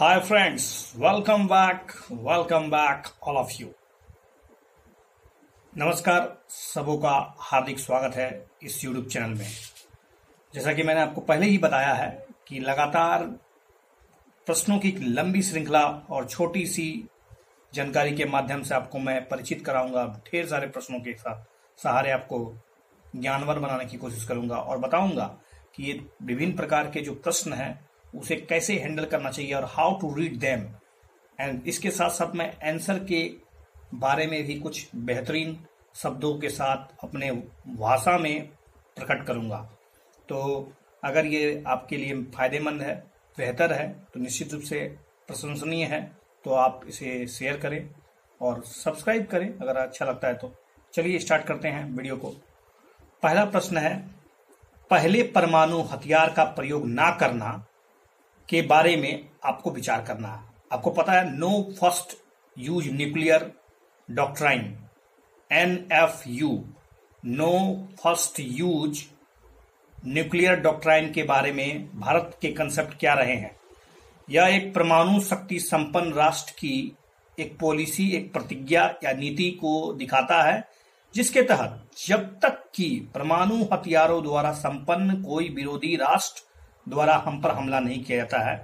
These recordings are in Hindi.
Hi friends, welcome back all of you. नमस्कार, सबों का हार्दिक स्वागत है इस YouTube चैनल में। जैसा कि मैंने आपको पहले ही बताया है कि लगातार प्रश्नों की एक लंबी श्रृंखला और छोटी सी जानकारी के माध्यम से आपको मैं परिचित कराऊंगा। ढेर सारे प्रश्नों के साथ सहारे आपको ज्ञानवर बनाने की कोशिश करूंगा और बताऊंगा कि ये विभिन्न प्रकार के जो प्रश्न हैं उसे कैसे हैंडल करना चाहिए और how to read them. And इसके साथ साथ मैं आंसर के बारे में भी कुछ बेहतरीन शब्दों के साथ अपने भाषा में प्रकट करूंगा। तो अगर ये आपके लिए फायदेमंद है, बेहतर है, तो निश्चित रूप से प्रशंसनीय है। तो आप इसे शेयर करें और सब्सक्राइब करें अगर अच्छा लगता है तो। चलिए स्टार्ट करते हैं वीडियो को। पहला प्रश्न है, पहले परमाणु हथियार का प्रयोग ना करना के बारे में आपको विचार करना है। आपको पता है no first use nuclear doctrine, NFU, no first use nuclear doctrine के बारे में भारत के कंसेप्ट क्या रहे हैं। यह एक परमाणु शक्ति संपन्न राष्ट्र की एक पॉलिसी, एक प्रतिज्ञा या नीति को दिखाता है जिसके तहत जब तक कि परमाणु हथियारों द्वारा संपन्न कोई विरोधी राष्ट्र द्वारा हम पर हमला नहीं किया जाता है,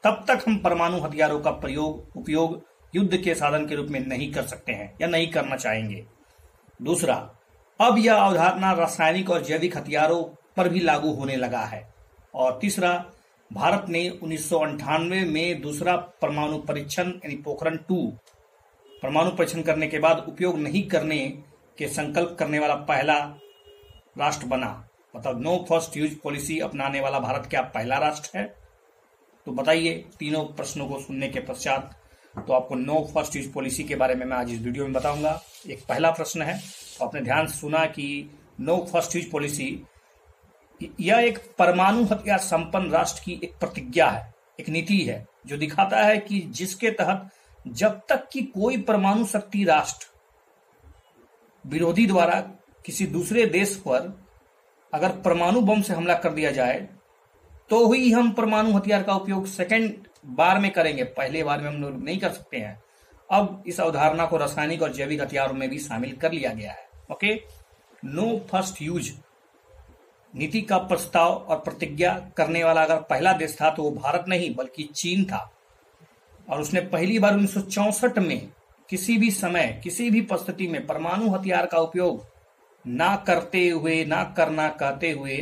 तब तक हम परमाणु हथियारों का उपयोग युद्ध के साधन के रूप में नहीं कर सकते हैं या नहीं करना चाहेंगे। दूसरा, अब यह अवधारणा रासायनिक और जैविक हथियारों पर भी लागू होने लगा है। और तीसरा, भारत ने 1998 में दूसरा परमाणु परीक्षण यानी पोखरण 2 परमाणु परीक्षण करने के बाद उपयोग नहीं करने के संकल्प करने वाला पहला राष्ट्र बना। मतलब नो फर्स्ट यूज पॉलिसी अपनाने वाला भारत क्या पहला राष्ट्र है? तो बताइए। तीनों प्रश्नों को सुनने के पश्चात तो आपको नो फर्स्ट यूज पॉलिसी के बारे में मैं आज इस वीडियो में बताऊंगा। एक पहला प्रश्न है, तो आपने ध्यान से सुना कि नो फर्स्ट यूज पॉलिसी यह एक परमाणु हथियार संपन्न राष्ट्र की एक प्रतिज्ञा है, एक नीति है जो दिखाता है कि जिसके तहत जब तक कि कोई परमाणु शक्ति राष्ट्र विरोधी द्वारा किसी दूसरे देश पर अगर परमाणु बम से हमला कर दिया जाए तो ही हम परमाणु हथियार का उपयोग सेकेंड बार में करेंगे, पहले बार में हम लोग नहीं कर सकते हैं। अब इस अवधारणा को रासायनिक और जैविक हथियारों में भी शामिल कर लिया गया है। ओके, नो फर्स्ट यूज नीति का प्रस्ताव और प्रतिज्ञा करने वाला अगर पहला देश था तो वो भारत नहीं बल्कि चीन था। और उसने पहली बार 1964 में किसी भी समय किसी भी परिस्थिति में परमाणु हथियार का उपयोग ना करना कहते हुए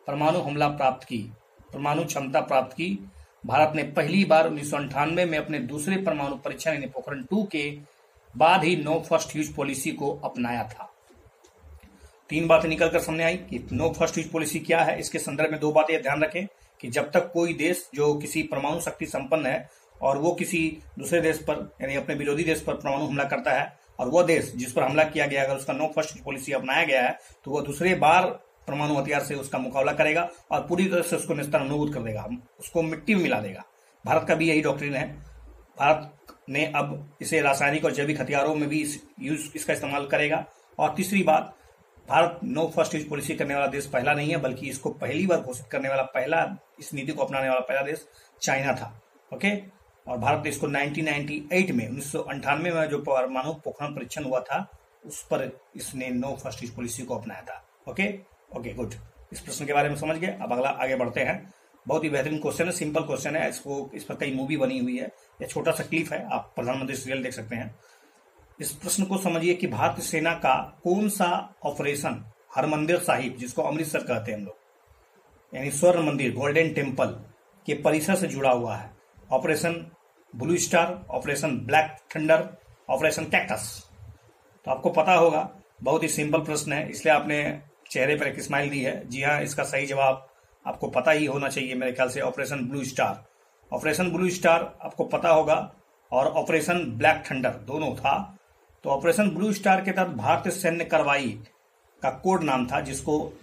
परमाणु हमला प्राप्त की, परमाणु क्षमता प्राप्त की। भारत ने पहली बार 1998 में अपने दूसरे परमाणु परीक्षण यानी पोखरण 2 के बाद ही नो फर्स्ट यूज पॉलिसी को अपनाया था। तीन बातें निकलकर सामने आई कि नो फर्स्ट यूज पॉलिसी क्या है। इसके संदर्भ में दो बातें ध्यान रखें कि जब तक कोई देश जो किसी परमाणु शक्ति संपन्न है और वो किसी दूसरे देश पर यानी अपने विरोधी देश पर परमाणु हमला करता है और वह देश जिस पर हमला किया गया अगर उसका नो फर्स्ट यूज पॉलिसी अपनाया गया है तो वह दूसरे बार परमाणु हथियार से उसका मुकाबला करेगा और पूरी तरह से उसको नेस्तनाबूद कर देगा, उसको मिट्टी में मिला देगा। भारत का भी यही डॉक्ट्रिन है। भारत ने अब इसे रासायनिक और जैविक हथियारों में भी इसका इस्तेमाल करेगा। और तीसरी बात, भारत नो फर्स्ट यूज पॉलिसी करने वाला देश पहला नहीं है बल्कि इसको पहली बार घोषित करने वाला पहला, इस नीति को अपनाने वाला पहला देश चाइना था। ओके, और भारत ने इसको 1998 में जो परमाणु पोखरण परीक्षण हुआ था उस पर इसने नो फर्स्ट यूज पॉलिसी को अपनाया था। Okay good. इस प्रश्न के बारे में समझ गए। अब अगला आगे बढ़ते हैं। बहुत ही बेहतरीन क्वेश्चन है, सिंपल क्वेश्चन है। इस पर कई मूवी बनी हुई है। यह छोटा सा क्लिप है, आप प्रधानमंत्री सीरियल देख सकते हैं। इस प्रश्न को समझिए कि भारतीय सेना का कौन सा ऑपरेशन हरमंदिर साहिब, जिसको अमृतसर कहते हैं हम लोग, यानी स्वर्ण मंदिर गोल्डन टेम्पल के परिसर से जुड़ा हुआ है। Operation blue star, operation black thunder, operation cactus. तो आपको पता होगा, बहुत ही सिंपल प्रश्न है इसलिए आपने चेहरे पर एक स्माइल दी है। जी हाँ, इसका सही जवाब आपको पता ही होना चाहिए मेरे ख्याल से, operation blue star. Operation blue star आपको पता होगा और ऑपरेशन ब्लैक थंडर दोनों था। तो ऑपरेशन ब्लू स्टार के तहत भारतीय सैन्य कार्रवाई का कोड नाम था, जिसको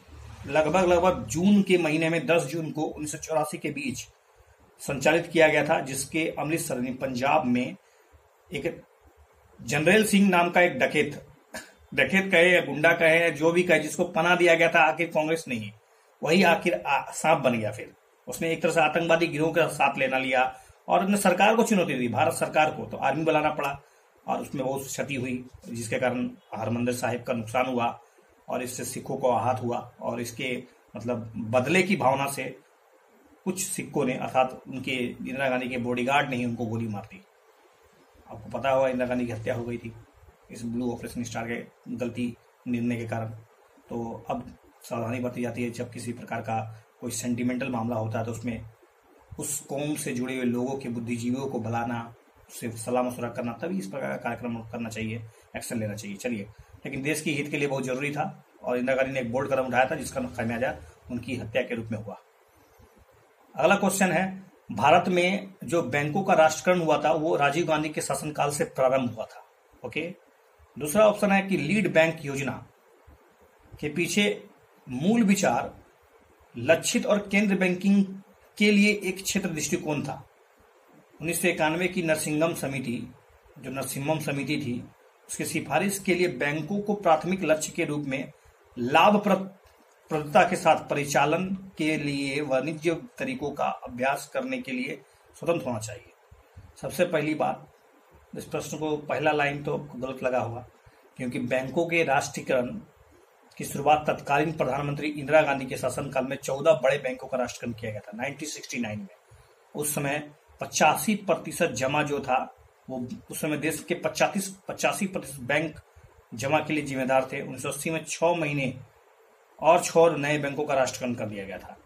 लगभग जून के महीने में 10 जून को 1984 के बीच संचालित किया गया था, जिसके अमृतसर पंजाब में एक जनरल सिंह नाम का एक डकैत कहे या गुंडा कहे, जो भी कहे, जिसको पनाह दिया गया था आखिर कांग्रेस नहीं, वही आखिर सांप बन गया। फिर उसने एक तरह से आतंकवादी गिरोह का साथ लेना लिया और उन्होंने सरकार को चुनौती दी, भारत सरकार को, तो आर्मी बुलाना पड़ा और उसमें बहुत क्षति हुई, जिसके कारण हरमंदिर साहिब का नुकसान हुआ और इससे सिखों को आहत हुआ। और इसके मतलब बदले की भावना से कुछ सिखों ने, अर्थात उनके इंदिरा गांधी के बॉडीगार्ड ने ही उनको गोली मार दी। आपको पता होगा इंदिरा गांधी की हत्या हो गई थी इस ब्लू ऑपरेशन स्टार के गलती निर्णय के कारण। तो अब सावधानी बरती जाती है, जब किसी प्रकार का कोई सेंटिमेंटल मामला होता है तो उसमें उस कौम से जुड़े हुए लोगों के, बुद्धिजीवियों को बुलाना, उससे सलाह मशवरा करना, तभी इस प्रकार का कार्यक्रम करना चाहिए, एक्शन लेना चाहिए। चलिए, लेकिन देश की हित के लिए बहुत जरूरी था और इंदिरा गांधी ने एक बोल्ड कदम उठाया था जिसका खामियाजा उनकी हत्या के रूप में हुआ। अगला क्वेश्चन है, भारत में जो बैंकों का राष्ट्रीयकरण हुआ था वो राजीव गांधी के शासनकाल से प्रारंभ हुआ था। ओके। दूसरा ऑप्शन है कि लीड बैंक योजना के पीछे मूल विचार लक्षित और केंद्र बैंकिंग के लिए एक क्षेत्र दृष्टिकोण था। 1991 की नरसिंहम समिति, जो नरसिम्हम समिति थी, उसकी सिफारिश के लिए बैंकों को प्राथमिक लक्ष्य के रूप में लाभप्रदता के साथ परिचालन के लिए वाणिज्य तरीकों का अभ्यास करने के लिए स्वतंत्र होना चाहिए। सबसे पहली बात, इस प्रश्न को पहला लाइन तो गलत लगा होगा, क्योंकि बैंकों के राष्ट्रीयकरण की शुरुआत तत्कालीन प्रधानमंत्री इंदिरा गांधी के शासनकाल में 14 बड़े बैंकों का राष्ट्रीयकरण किया गया था 1969 में। उस समय 85% जमा जो था वो उस समय देश के 85% बैंक जमा के लिए जिम्मेदार थे। 1980 में 6 महीने और 6 नए बैंकों का राष्ट्रीयकरण कर दिया गया था।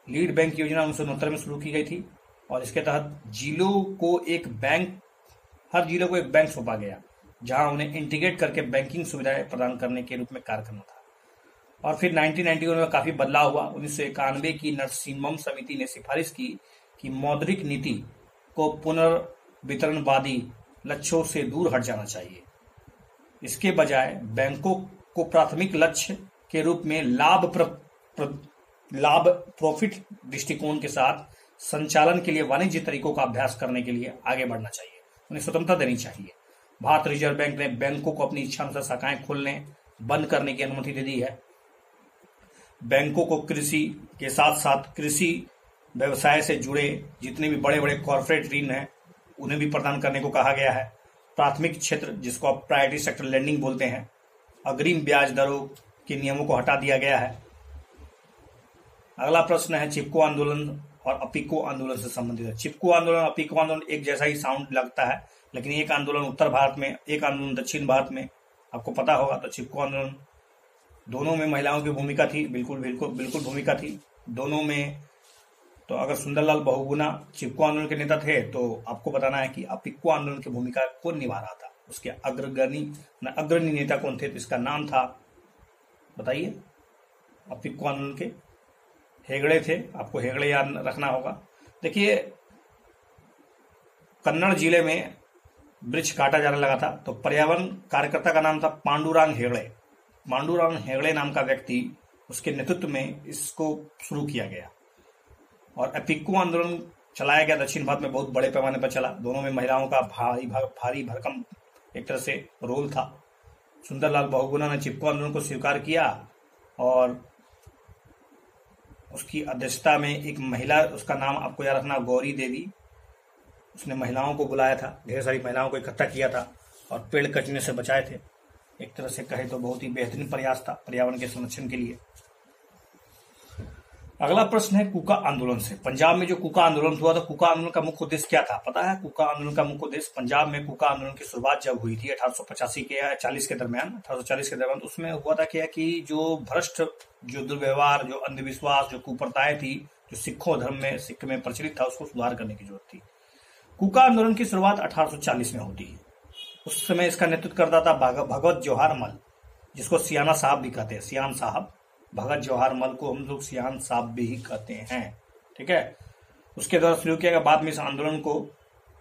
लीड बैंक योजना 1969 में शुरू की गई थी और इसके तहत हर जिलों को एक बैंक सौंपा गया, जहां उन्हें इंटीग्रेट करके बैंकिंग सुविधाएं प्रदान करने के रूप में कार्य करना था। और फिर 1991 में काफी बदलाव हुआ। 1991 की नरसिम्हम समिति ने सिफारिश की कि मौद्रिक नीति को पुनर्वितरणवादी लक्ष्यों से दूर हट जाना चाहिए। इसके बजाय बैंकों को प्राथमिक लक्ष्य के रूप में लाभ प्रॉफिट दृष्टिकोण के साथ संचालन के लिए वाणिज्य तरीकों का अभ्यास करने के लिए आगे बढ़ना चाहिए, उन्हें स्वतंत्रता देनी चाहिए। भारत रिजर्व बैंक ने बैंकों को अपनी इच्छा अनुसार शाखाएं खोलने, बंद करने की अनुमति दे दी है। बैंकों को कृषि के साथ साथ कृषि व्यवसाय से जुड़े जितने भी बड़े बड़े कॉर्पोरेट ऋण हैं उन्हें भी प्रदान करने को कहा गया है। प्राथमिक क्षेत्र, जिसको आप प्रायोरिटी सेक्टर लेंडिंग बोलते हैं, अग्रिम ब्याज दरों के नियमों को हटा दिया गया है। अगला प्रश्न है, चिपको आंदोलन और अपिको आंदोलन से संबंधित है। चिपको आंदोलन, अपिको आंदोलन एक जैसा ही साउंड लगता है, लेकिन एक आंदोलन उत्तर भारत में, एक आंदोलन दक्षिण भारत में, आपको पता होगा। तो चिपको आंदोलन, दोनों में महिलाओं की भूमिका थी, बिल्कुल भूमिका थी दोनों में। तो अगर सुंदरलाल बहुगुणा चिपको आंदोलन के नेता थे तो आपको बताना है कि अपिको आंदोलन की भूमिका कौन निभा रहा था, उसके अग्रणी नेता कौन थे, तो इसका नाम था, बताइए। अपिको आंदोलन के हेगड़े थे, आपको हेगड़े याद रखना होगा। देखिए, कन्नड़ जिले में वृक्ष काटा जाने लगा था, तो पर्यावरण कार्यकर्ता का नाम था पांडुरंग हेगड़े। पांडुरंग हेगड़े नाम का व्यक्ति, उसके नेतृत्व में इसको शुरू किया गया और अपिको आंदोलन चलाया गया। दक्षिण भारत में बहुत बड़े पैमाने पर चला। दोनों में महिलाओं का भारी भरकम एक तरह से रोल था। सुंदरलाल बहुगुणा ने चिपको आंदोलन को स्वीकार किया और उसकी अध्यक्षता में एक महिला, उसका नाम आपको याद रखना, गौरी देवी, उसने महिलाओं को बुलाया था, ढेर सारी महिलाओं को इकट्ठा किया था और पेड़ कटने से बचाए थे। एक तरह से कहे तो बहुत ही बेहतरीन प्रयास था पर्यावरण के संरक्षण के लिए। अगला प्रश्न है कूका आंदोलन से। पंजाब में जो कूका आंदोलन हुआ था, कूका आंदोलन का मुख्य उद्देश्य क्या था, पता है? कूका आंदोलन का मुख्य उद्देश्य, पंजाब में कूका आंदोलन की शुरुआत जब हुई थी 1885 के या 40 के दरमियान, 1840 के दरमियान, उसमें हुआ था क्या कि जो भ्रष्ट, जो दुर्व्यवहार, जो अंधविश्वास, जो कुप्रथाएं थी, जो सिख में प्रचलित था, उसको सुधार करने की जरूरत थी। कूका आंदोलन की शुरुआत 1840 में होती है। उस समय इसका नेतृत्व करता था भगत जवाहर मल, जिसको सियाना साहब भी कहते हैं, सियान साहब। भगत जवाहर मल को हम लोग सियान साहब भी कहते हैं, ठीक है। उसके द्वारा शुरू किया गया। बाद में इस आंदोलन को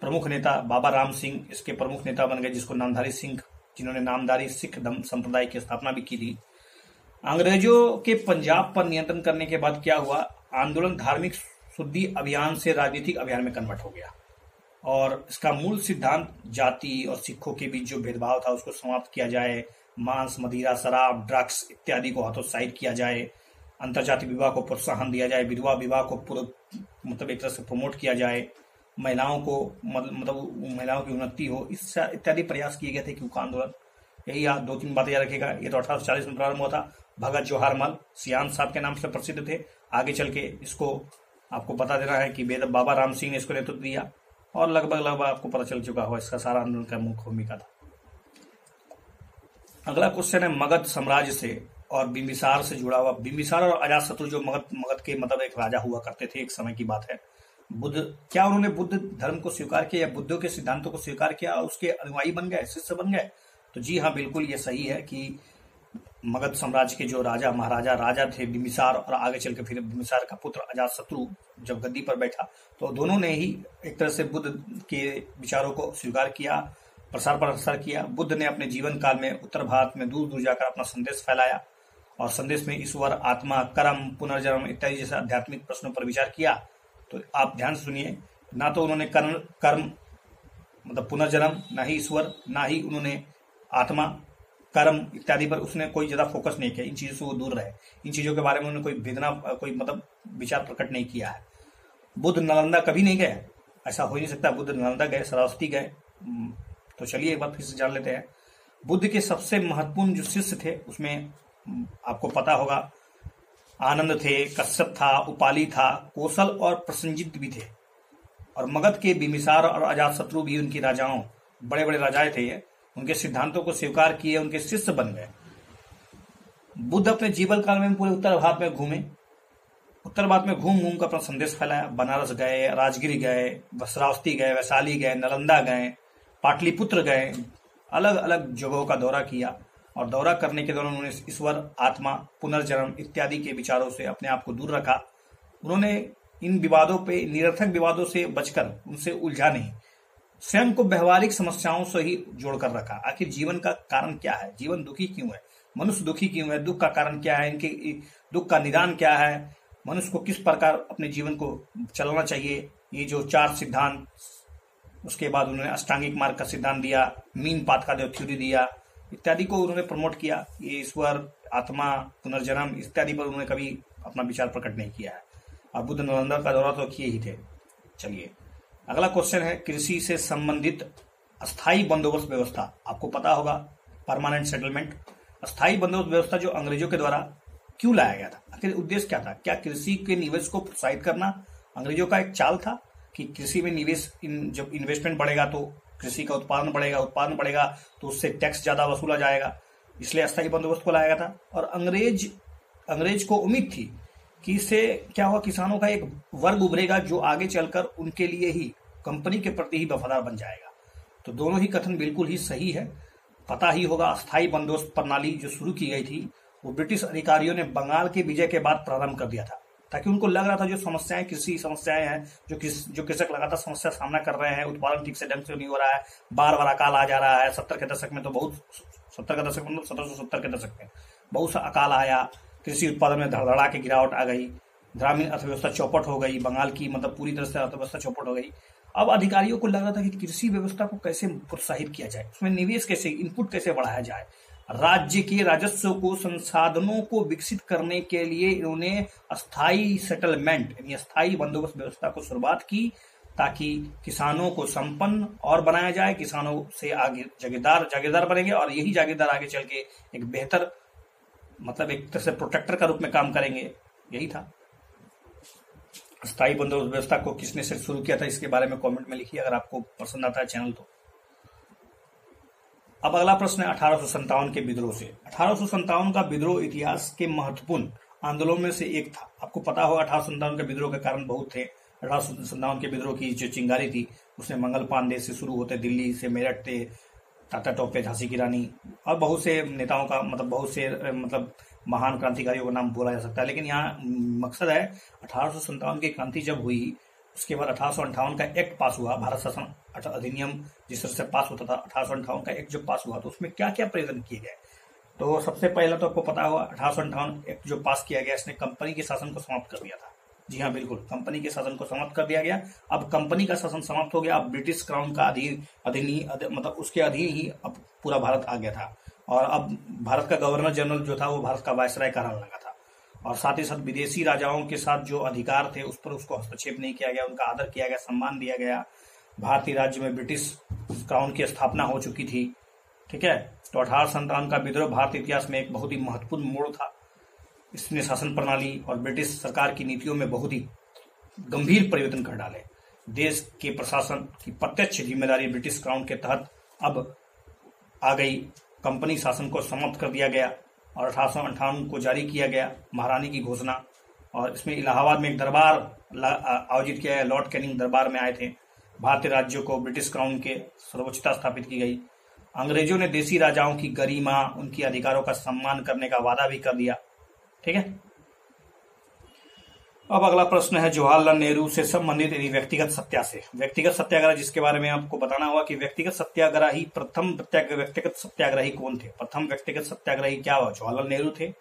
प्रमुख नेता बाबा राम सिंह इसके प्रमुख नेता बन गए, जिसको नामधारी सिंह, जिन्होंने नामधारी सिख धर्म संप्रदाय की स्थापना भी की थी। अंग्रेजों के पंजाब पर नियंत्रण करने के बाद क्या हुआ, आंदोलन धार्मिक शुद्धि अभियान से राजनीतिक अभियान में कन्वर्ट हो गया और इसका मूल सिद्धांत जाति और सिखों के बीच जो भेदभाव था उसको समाप्त किया जाए, मांस, मदिरा, शराब, ड्रग्स इत्यादि को हतोत्साहित किया जाए, अंतरजातीय विवाह को प्रोत्साहन दिया जाए, विधवा विवाह को मतलब एक तरह से प्रमोट किया जाए महिलाओं को मतलब महिलाओं की उन्नति हो, इस इत्यादि प्रयास किए गए थे क्यों का आंदोलन। यही याद 2-3 बातें याद रखेगा। ये तो 1840 में प्रारंभ हुआ था। भगत जवाहर मल सियान साहब के नाम से प्रसिद्ध थे। आगे चल के इसको आपको बता देना है कि बेद बाबा राम सिंह ने इसको नेतृत्व दिया और लगभग आपको पता चल चुका होगा इसका सारा आंदोलन का मुख्य भूमिका था। अगला क्वेश्चन है मगध साम्राज्य से और बिंबिसार से जुड़ा हुआ। बिंबिसार और अजातशत्रु जो मगध के मतलब एक राजा हुआ करते थे, एक समय की बात है। क्या उन्होंने बुद्ध धर्म को स्वीकार किया या बुद्धों के सिद्धांतों को स्वीकार किया और उसके अनुयायी बन गए, शिष्य बन गए? तो जी हाँ, बिल्कुल ये सही है कि मगध साम्राज्य के जो राजा थे बिंबिसार, और आगे चल के फिर बिंबिसार का पुत्र अजातशत्रु जब गद्दी पर बैठा तो दोनों ने ही एक तरह से बुद्ध के विचारों को स्वीकार किया, प्रसार प्रसार किया। बुद्ध ने अपने जीवन काल में उत्तर भारत में दूर दूर जाकर अपना संदेश फैलाया और संदेश में ईश्वर, आत्मा, कर्म, पुनर्जन्म इत्यादि जैसे आध्यात्मिक प्रश्नों पर विचार किया। तो आप ध्यान से सुनिए, ना तो उन्होंने कर्म मतलब पुनर्जन्म, ना ही ईश्वर, ना ही उन्होंने आत्मा, कर्म इत्यादि पर उसने कोई ज्यादा फोकस नहीं किया। इन चीजों से वो दूर रहे, इन चीजों के बारे में उन्होंने कोई मतलब विचार प्रकट नहीं किया है। बुद्ध नालंदा कभी नहीं गए, ऐसा हो ही नहीं सकता। बुद्ध नालंदा गए, सरस्वती गए। तो चलिए एक बार फिर से जान लेते हैं। बुद्ध के सबसे महत्वपूर्ण जो शिष्य थे उसमें आपको पता होगा आनंद थे, कश्यप था, उपाली था, कौशल और प्रसन्नजित भी थे। और मगध के बिंबिसार और अजातशत्रु भी उनकी राजाओं, बड़े बड़े राजाएं थे, उनके सिद्धांतों को स्वीकार किए, उनके शिष्य बन गए। बुद्ध अपने जीवन काल में पूरे उत्तर भारत में घूमे, उत्तर भारत में घूम घूम कर अपना संदेश फैलाया। बनारस गए, राजगिरी गए, श्रावस्ती गए, वैशाली गए, नालंदा गए, पाटलिपुत्र गए, अलग अलग जगहों का दौरा किया। और दौरा करने के दौरान उन्होंने ईश्वर, आत्मा, पुनर्जन्म इत्यादि के विचारों से अपने आप को दूर रखा। उन्होंने इन विवादों पे, निरर्थक विवादों से बचकर उनसे उलझा नहीं, स्वयं को व्यवहारिक समस्याओं से ही जोड़कर रखा। आखिर जीवन का कारण क्या है, जीवन दुखी क्यों है, मनुष्य दुखी क्यों है, दुख का कारण क्या है, इनके दुख का निदान क्या है, मनुष्य को किस प्रकार अपने जीवन को चलाना चाहिए, ये जो 4 सिद्धांत। उसके बाद उन्होंने अष्टांगिक मार्ग का सिद्धांत दिया, मीन पाथ का थ्योरी दिया, इत्यादि को उन्होंने प्रमोट किया। ये ईश्वर, आत्मा, पुनर्जन्म इत्यादि पर उन्होंने कभी अपना विचार प्रकट नहीं किया है। और बुद्ध नालंदा का दौरा तो किए ही थे। चलिए अगला क्वेश्चन है कृषि से संबंधित अस्थाई बंदोबस्त व्यवस्था। आपको पता होगा परमानेंट सेटलमेंट, अस्थाई बंदोबस्त व्यवस्था जो अंग्रेजों के द्वारा क्यों लाया गया था, आखिर उद्देश्य क्या था? क्या कृषि के निवेश को प्रोत्साहित करना अंग्रेजों का एक चाल था कि कृषि में निवेश, जब इन्वेस्टमेंट बढ़ेगा तो कृषि का उत्पादन बढ़ेगा, उत्पादन बढ़ेगा तो उससे टैक्स ज्यादा वसूला जाएगा, इसलिए अस्थाई बंदोबस्त को लाया गया था। और अंग्रेज को उम्मीद थी कि इससे क्या हुआ, किसानों का एक वर्ग उभरेगा जो आगे चलकर उनके लिए ही, कंपनी के प्रति ही वफादार बन जाएगा। तो दोनों ही कथन बिल्कुल ही सही है। पता ही होगा अस्थाई बंदोबस्त प्रणाली जो शुरू की गई थी वो ब्रिटिश अधिकारियों ने बंगाल के विजय के बाद प्रारंभ कर दिया था, ताकि उनको लग रहा था जो समस्याएं, कृषि समस्याएं हैं, जो कृषक लगातार समस्या सामना कर रहे हैं, उत्पादन ठीक से ढंग से नहीं हो रहा है, बार बार अकाल आ जा रहा है। 70 के दशक में तो बहुत, 70 का दशक मतलब 1770 के दशक में बहुत सा अकाल आया, कृषि उत्पादन में धड़धड़ा के गिरावट आ गई, ग्रामीण अर्थव्यवस्था चौपट हो गई, बंगाल की मतलब पूरी तरह से अर्थव्यवस्था चौपट हो गई। अब अधिकारियों को लग रहा था कि कृषि व्यवस्था को कैसे प्रोत्साहित किया जाए, उसमें निवेश कैसे, इनपुट कैसे बढ़ाया जाए, राज्य के राजस्व को, संसाधनों को विकसित करने के लिए इन्होंने अस्थाई सेटलमेंट यानी अस्थाई बंदोबस्त व्यवस्था को शुरुआत की, ताकि किसानों को संपन्न और बनाया जाए, किसानों से आगे जागीरदार बनेंगे और यही जागीरदार आगे चल के एक बेहतर मतलब एक तरह से प्रोटेक्टर का रूप में काम करेंगे। यही था स्थायी बंदोबस्त व्यवस्था को किसने से शुरू किया था, इसके बारे में कमेंट में लिखिए अगर आपको पसंद आता है चैनल तो। अब अगला प्रश्न है 1857 के विद्रोह से। 1857 का विद्रोह इतिहास के महत्वपूर्ण आंदोलनों में से एक था। आपको पता होगा 1857 के विद्रोह के कारण बहुत थे। 1857 के विद्रोह की जो चिंगारी थी उसने मंगल पांडे से शुरू होते, दिल्ली से मेरठ थे, टाटा टोपे, झांसी की रानी और बहुत से नेताओं का बहुत से महान क्रांतिकारियों का नाम बोला जा सकता है। लेकिन यहाँ मकसद है 1857 की क्रांति जब हुई उसके बाद 1858 का एक्ट पास हुआ, भारत शासन अधिनियम जिस तरह से पास होता था, 1858 का एक्ट जब पास हुआ तो उसमें क्या क्या प्रावधान किए गए। तो सबसे पहले तो आपको पता होगा 1858 एक्ट जो पास किया गया इसने कंपनी के शासन को समाप्त कर दिया था। जी हाँ बिल्कुल, कंपनी के शासन को समाप्त कर दिया गया। अब कंपनी का शासन समाप्त हो गया, अब ब्रिटिश क्राउन का अधीन उसके अधीन ही अब पूरा भारत आ गया था। और अब भारत का गवर्नर जनरल जो था वो भारत का वायसराय कहलाने लगा था। और साथ ही साथ विदेशी राजाओं के साथ जो अधिकार थे उस पर उसको हस्तक्षेप नहीं किया गया, उनका आदर किया गया, सम्मान दिया गया। भारतीय राज्य में ब्रिटिश क्राउन की स्थापना हो चुकी थी। ठीक है, तो 1857 का विद्रोह भारतीय इतिहास में एक बहुत ही महत्वपूर्ण मोड़ था। इसने शासन प्रणाली और ब्रिटिश सरकार की नीतियों में बहुत ही गंभीर परिवर्तन कर डाले। देश के प्रशासन की प्रत्यक्ष जिम्मेदारी ब्रिटिश क्राउन के तहत अब आ गई। कंपनी शासन को समाप्त कर दिया गया और 1858 को जारी किया गया महारानी की घोषणा। और इसमें इलाहाबाद में एक दरबार आयोजित किया गया। लॉर्ड कैनिंग दरबार में आए थे। भारतीय राज्यों को ब्रिटिश क्राउन के सर्वोच्चता स्थापित की गई। अंग्रेजों ने देसी राजाओं की गरिमा, उनके अधिकारों का सम्मान करने का वादा भी कर दिया। ठीक है, अब अगला प्रश्न है जवाहरलाल नेहरू से संबंधित व्यक्तिगत सत्याग्रह। व्यक्तिगत सत्याग्रह जिसके बारे में आपको बताना होगा कि व्यक्तिगत सत्याग्रही प्रथम व्यक्तिगत सत्याग्रही कौन थे। प्रथम व्यक्तिगत सत्याग्रही क्या हुआ? जवाहरलाल नेहरू थे।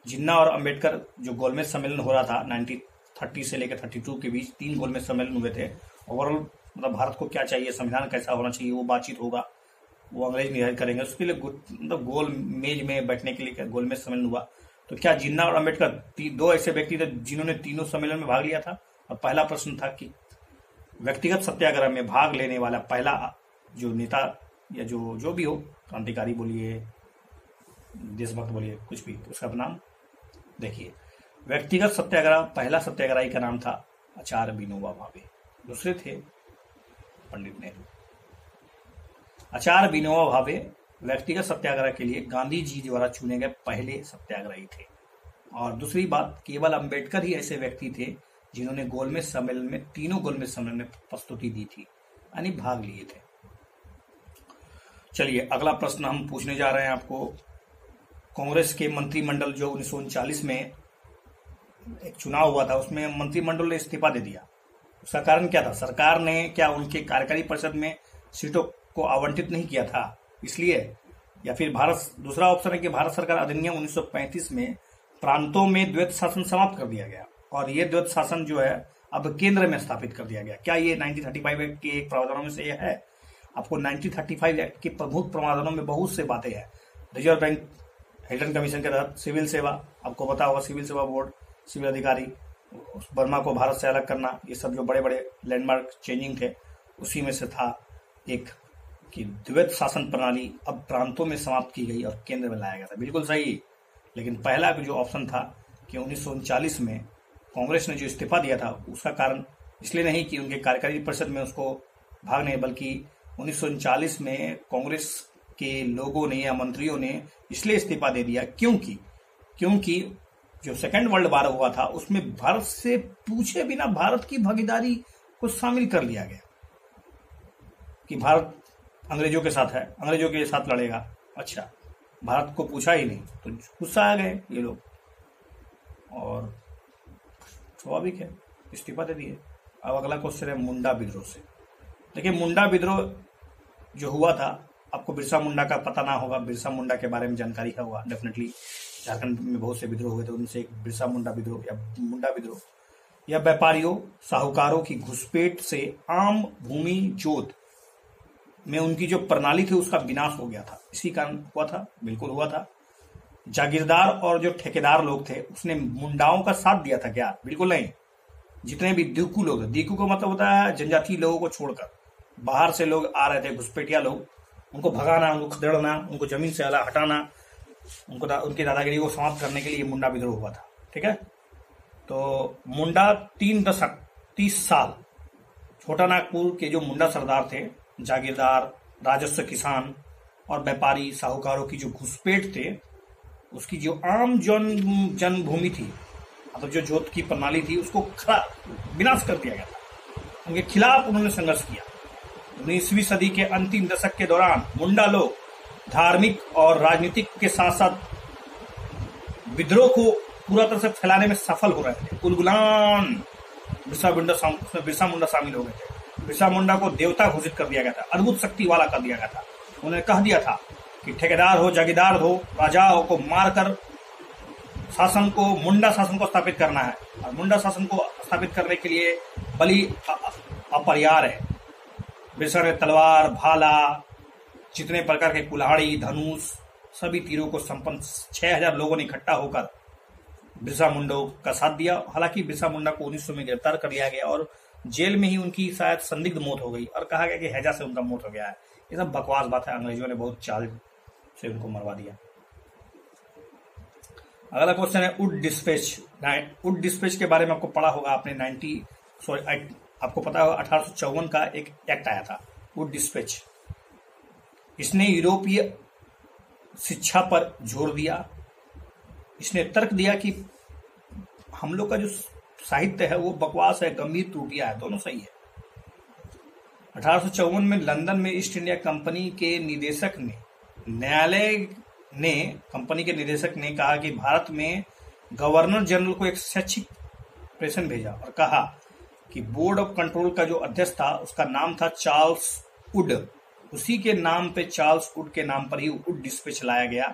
जिन्ना और अंबेडकर जो गोलमेज सम्मेलन हो रहा था 1930 से लेकर 32 के बीच 3 गोलमेज सम्मेलन हुए थे। ओवरऑल मतलब भारत को क्या चाहिए, संविधान कैसा होना चाहिए, वो बातचीत होगा, वो अंग्रेज निर्धारित करेंगे। उसके लिए मतलब गोल मेज में बैठने के लिए गोलमेज सम्मेलन हुआ। तो क्या जिन्ना और अंबेडकर दो ऐसे व्यक्ति थे जिन्होंने तीनों सम्मेलन में भाग लिया था? और पहला प्रश्न था कि व्यक्तिगत सत्याग्रह में भाग लेने वाला पहला जो नेता या जो भी हो, क्रांतिकारी बोलिए, देशभक्त बोलिए, कुछ भी, उसका नाम देखिए। व्यक्तिगत सत्याग्रह पहला सत्याग्रही का नाम था आचार्य विनोबा भावे। दूसरे थे पंडित नेहरू। आचार्य विनोबा भावे व्यक्तिगत सत्याग्रह के लिए गांधी जी द्वारा चुने गए पहले सत्याग्रही थे। और दूसरी बात, केवल अंबेडकर ही ऐसे व्यक्ति थे जिन्होंने गोलमेज सम्मेलन में, तीनों गोलमेज सम्मेलन में प्रस्तुति दी थी, यानी भाग लिए थे। चलिए अगला प्रश्न हम पूछने जा रहे हैं आपको। कांग्रेस के मंत्रिमंडल जो 1939 में एक चुनाव हुआ था, उसमें मंत्रिमंडल ने इस्तीफा दे दिया। उसका कारण क्या था? सरकार ने क्या उनके कार्यकारी परिषद में सीटों को आवंटित नहीं किया था इसलिए, या फिर दूसरा ऑप्शन है कि भारत सरकार अधिनियम 1935 में प्रांतों में द्वैत शासन समाप्त कर दिया गया और ये द्वैत शासन जो है अब केंद्र में स्थापित कर दिया गया। क्या ये 1935 एक्ट के प्रावधानों में से यह है? आपको 1935 एक्ट के प्रमुख प्रावधानों में बहुत से बातें हैं। रिजर्व बैंक हिल्टन कमीशन के तहत सिविल सेवा, आपको पता होगा सिविल सेवा बोर्ड, सिविल अधिकारी, बर्मा को भारत से अलग करना, ये सब जो बड़े बड़े लैंडमार्क चेंजिंग थे उसी में से था एक कि द्वैत शासन प्रणाली अब प्रांतों में समाप्त की गई और केंद्र में लाया गया था। बिल्कुल सही। लेकिन पहला जो ऑप्शन था कि 1939 में कांग्रेस ने जो इस्तीफा दिया था उसका कारण इसलिए नहीं कि उनके कार्यकारी परिषद में उसको भाग नहीं, बल्कि 1939 में कांग्रेस के लोगों ने या मंत्रियों ने इसलिए इस्तीफा दे दिया क्योंकि जो सेकेंड वर्ल्ड वॉर हुआ था उसमें भारत से पूछे बिना भारत की भागीदारी को शामिल कर लिया गया कि भारत अंग्रेजों के साथ है, अंग्रेजों के साथ लड़ेगा। अच्छा, भारत को पूछा ही नहीं तो गुस्सा आ गए ये लोग और स्वाभाविक है इस्तीफा दे दिए। अब अगला क्वेश्चन है मुंडा विद्रोह से। देखिए मुंडा विद्रोह जो हुआ था, आपको बिरसा मुंडा का पता ना होगा, बिरसा मुंडा के बारे में जानकारी होगा डेफिनेटली। झारखंड में बहुत से विद्रोह हुए थे, उनसे एक बिरसा मुंडा विद्रोह या मुंडा विद्रोह। यह व्यापारियों साहूकारों की घुसपैठ से आम भूमि जोत में उनकी जो प्रणाली थी उसका विनाश हो गया था, इसी कारण हुआ था। बिल्कुल हुआ था। जागीरदार और जो ठेकेदार लोग थे उसने मुंडाओं का साथ दिया था क्या? बिल्कुल नहीं। जितने भी दीकू लोग थे, दीकू का मतलब होता है जनजातीय लोगों को छोड़कर बाहर से लोग आ रहे थे, घुसपैठिया लोग, उनको भगाना, उनको खदेड़ना, उनको जमीन से अलग हटाना, उनकी दादागिरी को समाप्त करने के लिए मुंडा विद्रोह हुआ था। ठीक है, तो मुंडा 3 दशक 30 साल छोटा नागपुर के जो मुंडा सरदार थे, जागीरदार, राजस्व किसान और व्यापारी साहूकारों की जो घुसपैठ थे उसकी जो आम जन्मभूमि थी, मतलब जो जोत की प्रणाली थी, उसको विनाश कर दिया गया था। उनके खिलाफ उन्होंने संघर्ष किया। 19वीं सदी के अंतिम दशक के दौरान मुंडा लोग धार्मिक और राजनीतिक के साथ साथ विद्रोह को पूरा तरह से फैलाने में सफल हो रहे थे। उलगुलान बिरसा मुंडा शामिल हो गए थे। बिरसा मुंडा को देवता घोषित कर दिया गया था, अद्भुत शक्ति वाला कर दिया गया था। उन्होंने कह दिया था कि ठेकेदार हो, जागीरदार हो, राजाओं को मारकर शासन को, मुंडा शासन को स्थापित करना है। और मुंडा शासन को स्थापित करने के लिए बलि अपरिहार्य है। बिरसा ने तलवार, भाला, जितने प्रकार के कुल्हाड़ी, धनुष, सभी तीरों को संपन्न 6000 लोगों ने इकट्ठा होकर बिरसा मुंडा का साथ दिया। हालांकि बिरसा मुंडा को 1900 में गिरफ्तार कर लिया गया और जेल में ही उनकी शायद संदिग्ध मौत हो गई और कहा गया कि हैजा से उनका मौत हो गया है। ये सब बकवास बात है, अंग्रेजों ने बहुत चाल से उनको मरवा दिया। अगला क्वेश्चन है वुड डिस्पैच। वुड डिस्पैच के बारे में आपको पढ़ा होगा आपने, आपको पता होगा 1854 का एक एक्ट आया था वुड डिस्पैच। इसने यूरोपीय शिक्षा पर जोर दिया। इसने तर्क दिया कि हम लोग का जो साहित्य है वो बकवास है, गंभीर त्रुटियां है, दोनों सही है। 1854 में लंदन में ईस्ट इंडिया कंपनी के निदेशक ने कहा कि भारत में गवर्नर जनरल को एक शैक्षिक प्रेषण भेजा और कहा कि बोर्ड ऑफ कंट्रोल का जो अध्यक्ष था उसका नाम था चार्ल्स वुड। उसी के नाम पे, चार्ल्स वुड के नाम पर ही वुड डिस्पैच लाया गया।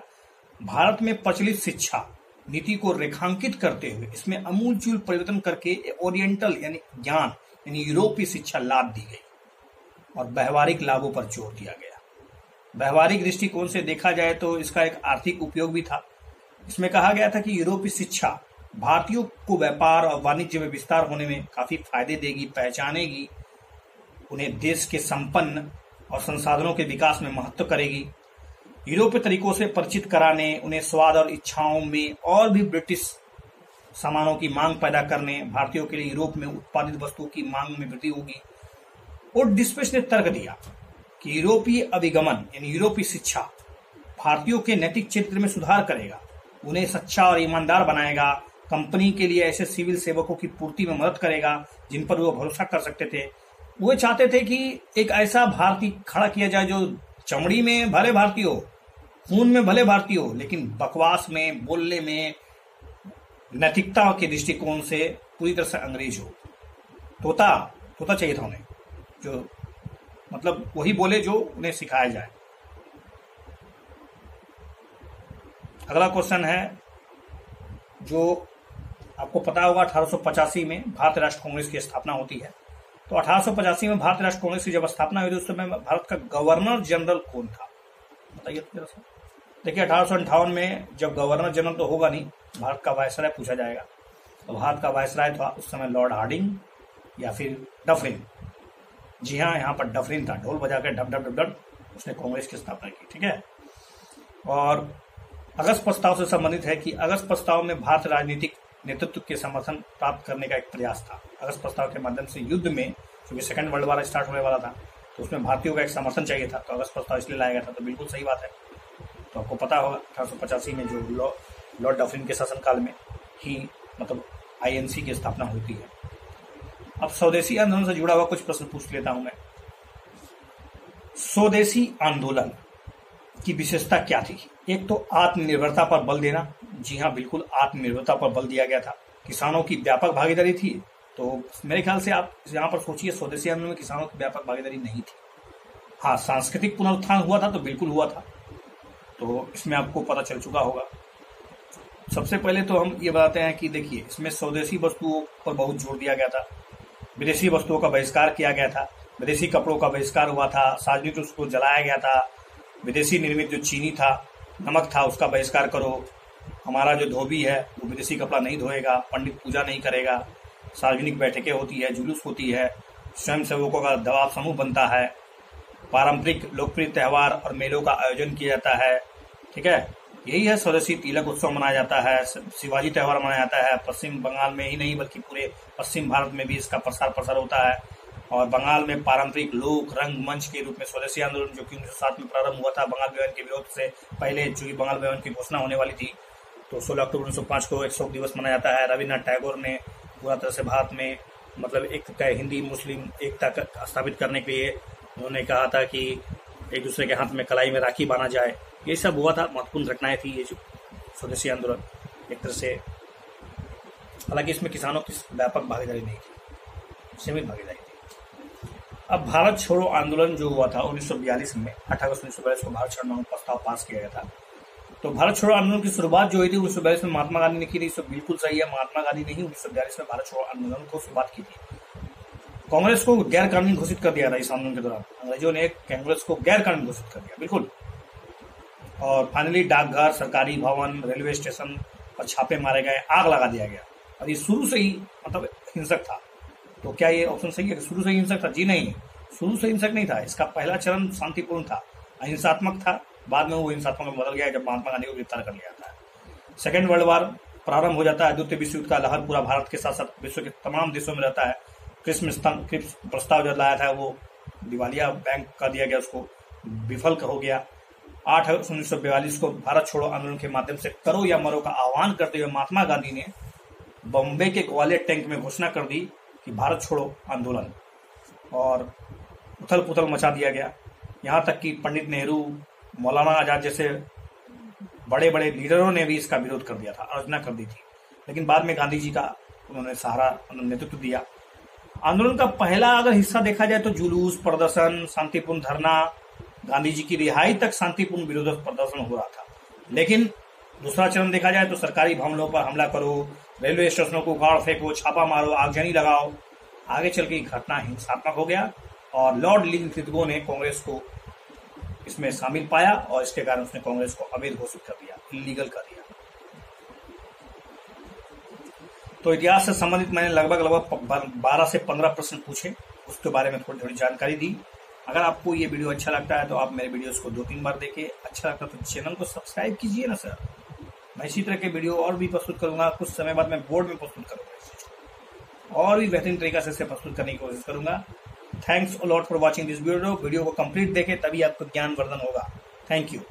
भारत में प्रचलित शिक्षा नीति को रेखांकित करते हुए इसमें अमूलचूल परिवर्तन करके ओरिएंटल यानी ज्ञान यानी यूरोपीय शिक्षा लाद दी गई और व्यवहारिक लाभों पर जोर दिया गया। व्यवहारिक दृष्टिकोण से देखा जाए तो इसका एक आर्थिक उपयोग भी था। इसमें कहा गया था कि यूरोपीय शिक्षा भारतीयों को व्यापार और वाणिज्य में विस्तार होने में काफी फायदे देगी, पहचानेगी, उन्हें देश के संपन्न और संसाधनों के विकास में महत्व करेगी, यूरोपीय तरीकों से परिचित कराने, उन्हें स्वाद और इच्छाओं में और भी ब्रिटिश सामानों की मांग पैदा करने, भारतीयों के लिए यूरोप में उत्पादित वस्तुओं की मांग में वृद्धि होगी। और डिस्पैच ने तर्क दिया कि यूरोपीय अभिगमन यानी यूरोपीय शिक्षा भारतीयों के नैतिक चरित्र में सुधार करेगा, उन्हें सच्चा और ईमानदार बनाएगा, कंपनी के लिए ऐसे सिविल सेवकों की पूर्ति में मदद करेगा जिन पर वो भरोसा कर सकते थे। वो चाहते थे कि एक ऐसा भारतीय खड़ा किया जाए जो चमड़ी में भले भारतीय हो, खून में भले भारतीय हो, लेकिन बकवास में, बोलने में, नैतिकता के दृष्टिकोण से पूरी तरह से अंग्रेज हो। तोता चाहिए था उन्हें, जो मतलब वही बोले जो उन्हें सिखाया जाए। अगला क्वेश्चन है जो आपको पता होगा 1885 में भारतीय राष्ट्र कांग्रेस की स्थापना होती है। तो 1885 में भारतीय राष्ट्र कांग्रेस की जब स्थापना हुई तो उस समय भारत का गवर्नर जनरल कौन था, बताइए तो जरा सा। देखिए 1858 में जब गवर्नर जनरल तो होगा नहीं, भारत का वायसराय पूछा जाएगा। तो भारत का वायसराय था उस समय लॉर्ड हार्डिंग या फिर डफरिन। जी हाँ, यहाँ पर डफरिन था, ढोल बजा के डब डब डब डब उसने कांग्रेस की स्थापना की। ठीक है। और अगस्त प्रस्ताव से संबंधित है कि अगस्त प्रस्ताव में भारत राजनीतिक नेतृत्व के समर्थन प्राप्त करने का एक प्रयास था। अगस्त प्रस्ताव के माध्यम से युद्ध में, क्योंकि सेकंड वर्ल्ड वॉर स्टार्ट होने वाला था, तो उसमें भारतीयों का एक समर्थन चाहिए था, तो अगस्त प्रस्ताव इसलिए लाया गया था। तो बिल्कुल सही बात है। तो आपको पता होगा 1885 में जो लॉर्ड डफरिन के शासनकाल में ही मतलब INC की स्थापना होती है। अब स्वदेशी आंदोलन से जुड़ा हुआ कुछ प्रश्न पूछ लेता हूं मैं। स्वदेशी आंदोलन की विशेषता क्या थी? एक तो आत्मनिर्भरता पर बल देना। जी हाँ, बिल्कुल आत्मनिर्भरता पर बल दिया गया था। किसानों की व्यापक भागीदारी थी। तो मेरे ख्याल से आप यहाँ पर सोचिए, स्वदेशी आंदोलन में किसानों की व्यापक भागीदारी नहीं थी। हाँ, सांस्कृतिक पुनरुत्थान हुआ था तो बिल्कुल हुआ था, तो इसमें आपको पता चल चुका होगा। सबसे पहले तो हम ये बताते हैं कि देखिए, इसमें स्वदेशी वस्तुओं पर बहुत जोर दिया गया था, विदेशी वस्तुओं का बहिष्कार किया गया था, विदेशी कपड़ों का बहिष्कार हुआ था, सार्वजनिक रूप से जलाया गया था, विदेशी निर्मित जो चीनी था, नमक था, उसका बहिष्कार करो, हमारा जो धोबी है वो विदेशी कपड़ा नहीं धोएगा, पंडित पूजा नहीं करेगा, सार्वजनिक बैठकें होती है, जुलूस होती है, स्वयं सेवकों का दबाव समूह बनता है, पारंपरिक लोकप्रिय त्योहार और मेलों का आयोजन किया जाता है। ठीक है, यही है स्वदेशी। तिलक उत्सव मनाया जाता है, शिवाजी त्योहार मनाया जाता है। पश्चिम बंगाल में ही नहीं बल्कि पूरे पश्चिम भारत में भी इसका प्रसार होता है। और बंगाल में पारंपरिक लोक रंग मंच के रूप में स्वदेशी आंदोलन, जो कि 1907 में प्रारंभ हुआ था बंगाल विभाजन के विरोध से पहले, चूंकि बंगाल विभाजन की घोषणा होने वाली थी, तो 16 अक्टूबर 1905 को एक शोक दिवस मनाया जाता है। रविन्द्रनाथ टैगोर ने पूरा तरह से भारत में मतलब एक हिंदी मुस्लिम एकता स्थापित करने के लिए उन्होंने कहा था कि एक दूसरे के हाथ में कलाई में राखी बांधा जाए। ये सब हुआ था, महत्वपूर्ण घटनाएं थी ये जो स्वदेशी आंदोलन एक तरह से। हालांकि इसमें किसानों की व्यापक भागीदारी नहीं थी, सीमित भागीदारी थी। अब भारत छोड़ो आंदोलन जो हुआ था 1942 में, 8 अगस्त 1942 को भारत छोड़ो प्रस्ताव पास किया गया था। तो भारत छोड़ो आंदोलन की शुरुआत जो हुई थी 1942 में महात्मा गांधी ने की थी। सब बिल्कुल सही है, महात्मा गांधी ने ही 1942 में भारत छोड़ो आंदोलन को शुरुआत की थी। कांग्रेस को गैर कानूनी घोषित कर दिया था इस आंदोलन के दौरान, अंग्रेजों ने कांग्रेस को गैर कानूनी घोषित कर दिया, बिल्कुल। और फाइनली डाकघर, सरकारी भवन, रेलवे स्टेशन और छापे मारे गए, आग लगा दिया गया। और ये शुरू से ही मतलब हिंसक था। तो क्या ये ऑप्शन सही है कि शुरू से ही हिंसक था? जी नहीं, शुरू से हिंसक नहीं था। इसका पहला चरण शांतिपूर्ण था, अहिंसात्मक था। बाद में वो हिंसात्मक में बदल गया जब महात्मा गांधी को गिरफ्तार कर लिया था। सेकेंड वर्ल्ड वार प्रारंभ हो जाता है। द्वितीय विश्व युद्ध का लहर पूरा भारत के साथ साथ विश्व के तमाम देशों में रहता है। क्रिप्स प्रस्ताव जो लाया था वो दिवालिया बैंक कर दिया गया, उसको विफल हो गया। 8 अगस्त 1942 को भारत छोड़ो आंदोलन के माध्यम से करो या मरो का आह्वान करते हुए महात्मा गांधी ने बॉम्बे के ग्वालियर टैंक में घोषणा कर दी कि भारत छोड़ो आंदोलन, और उथल पुथल मचा दिया गया। यहाँ तक कि पंडित नेहरू, मौलाना आजाद जैसे बड़े बड़े लीडरों ने भी इसका विरोध कर दिया था, आलोचना कर दी थी। लेकिन बाद में गांधी जी का उन्होंने सहारा, नेतृत्व दिया। आंदोलन का पहला अगर हिस्सा देखा जाए तो जुलूस, प्रदर्शन, शांतिपूर्ण धरना, गांधी जी की रिहाई तक शांतिपूर्ण विरोध प्रदर्शन हो रहा था। लेकिन दूसरा चरण देखा जाए तो सरकारी भवनों पर हमला करो, रेलवे स्टेशनों को उखाड़ फेंको, छापा मारो, आगजनी लगाओ। आगे चल के घटना हिंसात्मक हो गया और लॉर्ड लिंथिगो ने कांग्रेस को इसमें शामिल पाया और इसके कारण उसने कांग्रेस को अवैध घोषित कर दिया, इलीगल कर दिया। तो इतिहास से संबंधित मैंने लगभग 12 से 15 प्रश्न पूछे, उसके बारे में थोड़ी थोड़ी जानकारी दी। अगर आपको ये वीडियो अच्छा लगता है तो आप मेरे वीडियोस को 2-3 बार देखें। अच्छा लगता है तो चैनल को सब्सक्राइब कीजिए ना सर। मैं इसी तरह के वीडियो और भी प्रस्तुत करूंगा। कुछ समय बाद मैं बोर्ड में प्रस्तुत करूंगा और भी बेहतरीन तरीका से इसे प्रस्तुत करने की कोशिश करूंगा। Thanks a lot for watching this video. Video को कंप्लीट देखें तभी आपको ज्ञान वर्धन होगा। Thank you.